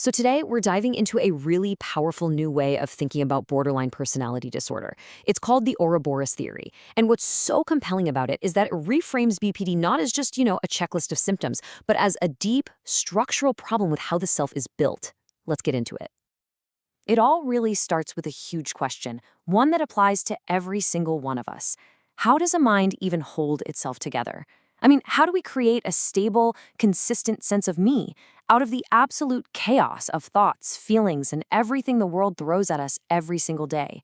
So today we're diving into a really powerful new way of thinking about borderline personality disorder. It's called the Ouroboros theory. And what's so compelling about it is that it reframes BPD not as just, a checklist of symptoms, but as a deep structural problem with how the self is built. Let's get into it. It all really starts with a huge question, one that applies to every single one of us. How does a mind even hold itself together? I mean, how do we create a stable, consistent sense of me out of the absolute chaos of thoughts, feelings, and everything the world throws at us every single day?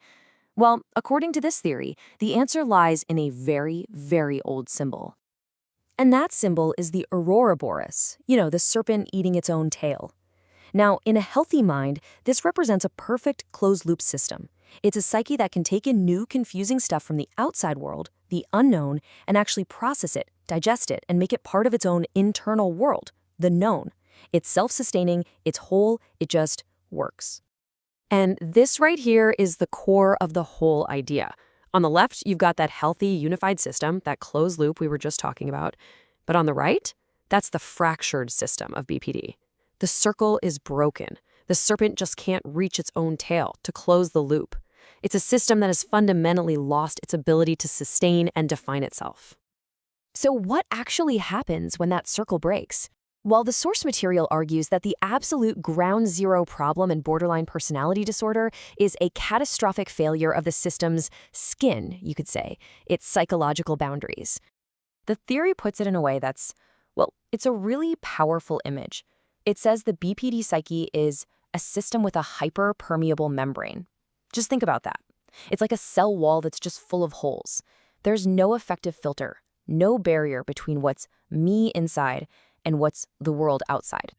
Well, according to this theory, the answer lies in a very, very old symbol. And that symbol is the Ouroboros, the serpent eating its own tail. Now, in a healthy mind, this represents a perfect closed-loop system. It's a psyche that can take in new, confusing stuff from the outside world, the unknown, and actually process it, digest it, and make it part of its own internal world, the known. It's self-sustaining, it's whole, it just works. And this right here is the core of the whole idea. On the left, you've got that healthy, unified system, that closed loop we were just talking about. But on the right, that's the fractured system of BPD. The circle is broken. The serpent just can't reach its own tail to close the loop. It's a system that has fundamentally lost its ability to sustain and define itself. So what actually happens when that circle breaks? Well, the source material argues that the absolute ground zero problem in borderline personality disorder is a catastrophic failure of the system's skin, you could say, its psychological boundaries. The theory puts it in a way that's, it's a really powerful image. It says the BPD psyche is a system with a hyperpermeable membrane. Just think about that. It's like a cell wall that's just full of holes. There's no effective filter, no barrier between what's me inside and what's the world outside.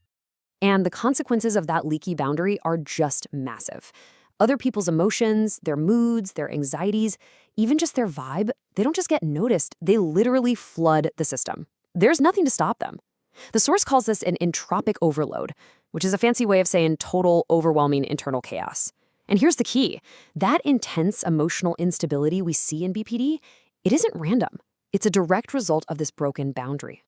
And the consequences of that leaky boundary are just massive. Other people's emotions, their moods, their anxieties, even just their vibe, they don't just get noticed, they literally flood the system. There's nothing to stop them. The source calls this an entropic overload, which is a fancy way of saying total, overwhelming internal chaos. And here's the key. That intense emotional instability we see in BPD, it isn't random. It's a direct result of this broken boundary.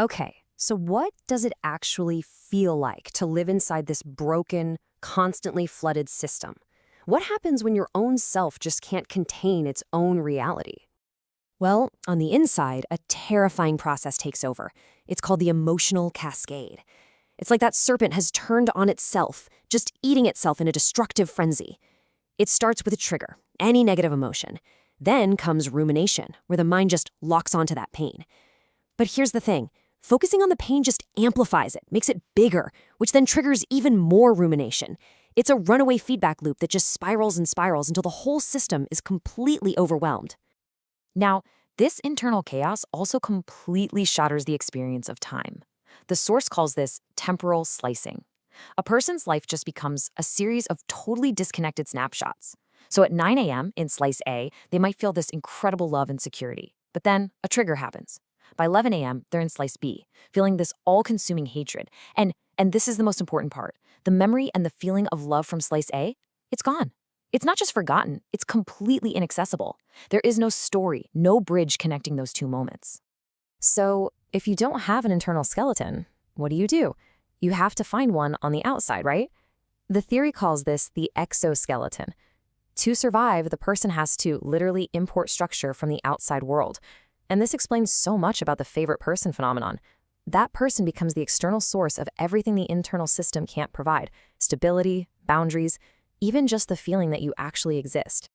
Okay, so what does it actually feel like to live inside this broken, constantly flooded system? What happens when your own self just can't contain its own reality? Well, on the inside, a terrifying process takes over. It's called the emotional cascade. It's like that serpent has turned on itself, just eating itself in a destructive frenzy. It starts with a trigger, any negative emotion. Then comes rumination, where the mind just locks onto that pain. But here's the thing. Focusing on the pain just amplifies it, makes it bigger, which then triggers even more rumination. It's a runaway feedback loop that just spirals and spirals until the whole system is completely overwhelmed. Now, this internal chaos also completely shatters the experience of time. The source calls this temporal slicing. A person's life just becomes a series of totally disconnected snapshots. So at 9 a.m. in slice A, they might feel this incredible love and security. But then a trigger happens. By 11 a.m., they're in slice B, feeling this all-consuming hatred. And this is the most important part. The memory and the feeling of love from slice A, it's gone. It's not just forgotten, it's completely inaccessible. There is no story, no bridge connecting those two moments. So, if you don't have an internal skeleton, what do? You have to find one on the outside, right? The theory calls this the exoskeleton. To survive, the person has to literally import structure from the outside world. And this explains so much about the favorite person phenomenon. That person becomes the external source of everything the internal system can't provide: stability, boundaries, even just the feeling that you actually exist.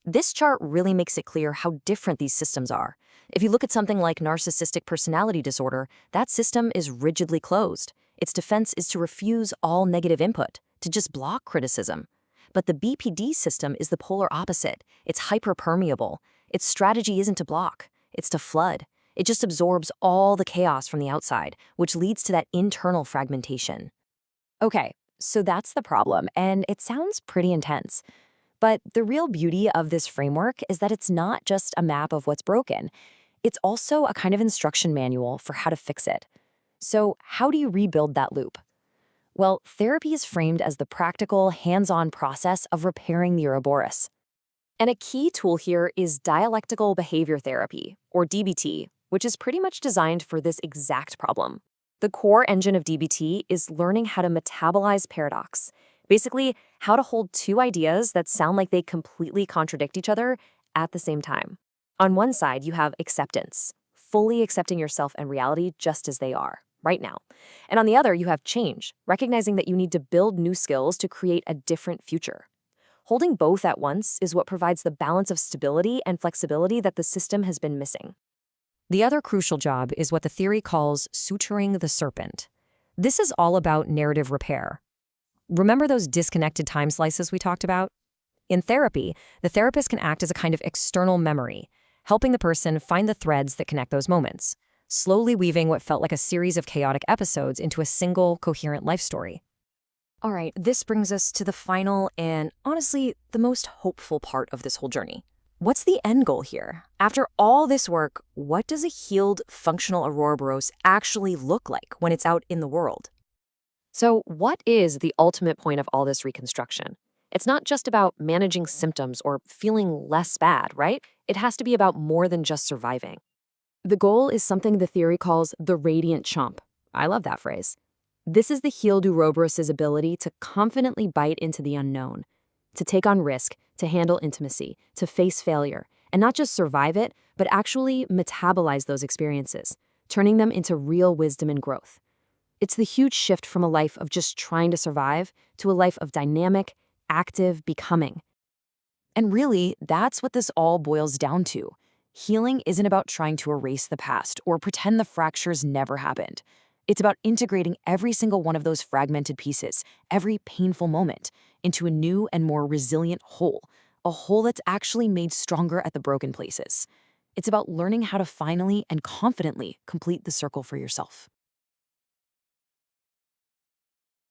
This chart really makes it clear how different these systems are. If you look at something like narcissistic personality disorder, that system is rigidly closed. Its defense is to refuse all negative input, to just block criticism. But the BPD system is the polar opposite. It's hyperpermeable. Its strategy isn't to block, it's to flood. It just absorbs all the chaos from the outside, which leads to that internal fragmentation. Okay, so that's the problem, and it sounds pretty intense. But the real beauty of this framework is that it's not just a map of what's broken. It's also a kind of instruction manual for how to fix it. So how do you rebuild that loop? Well, therapy is framed as the practical, hands-on process of repairing the Ouroboros. And a key tool here is dialectical behavior therapy, or DBT, which is pretty much designed for this exact problem. The core engine of DBT is learning how to metabolize paradox. Basically, how to hold two ideas that sound like they completely contradict each other at the same time. On one side, you have acceptance, fully accepting yourself and reality just as they are, right now. And on the other, you have change, recognizing that you need to build new skills to create a different future. Holding both at once is what provides the balance of stability and flexibility that the system has been missing. The other crucial job is what the theory calls suturing the serpent. This is all about narrative repair. Remember those disconnected time slices we talked about? In therapy, the therapist can act as a kind of external memory, helping the person find the threads that connect those moments, slowly weaving what felt like a series of chaotic episodes into a single, coherent life story. All right, this brings us to the final and, honestly, the most hopeful part of this whole journey. What's the end goal here? After all this work, what does a healed, functional Ouroboros actually look like when it's out in the world? So, what is the ultimate point of all this reconstruction? It's not just about managing symptoms or feeling less bad, right? It has to be about more than just surviving. The goal is something the theory calls the radiant chomp. I love that phrase. This is the healed Ouroboros' ability to confidently bite into the unknown, to take on risk, to handle intimacy, to face failure, and not just survive it, but actually metabolize those experiences, turning them into real wisdom and growth. It's the huge shift from a life of just trying to survive to a life of dynamic, active becoming. And really, that's what this all boils down to. Healing isn't about trying to erase the past or pretend the fractures never happened. It's about integrating every single one of those fragmented pieces, every painful moment, into a new and more resilient whole, a whole that's actually made stronger at the broken places. It's about learning how to finally and confidently complete the circle for yourself.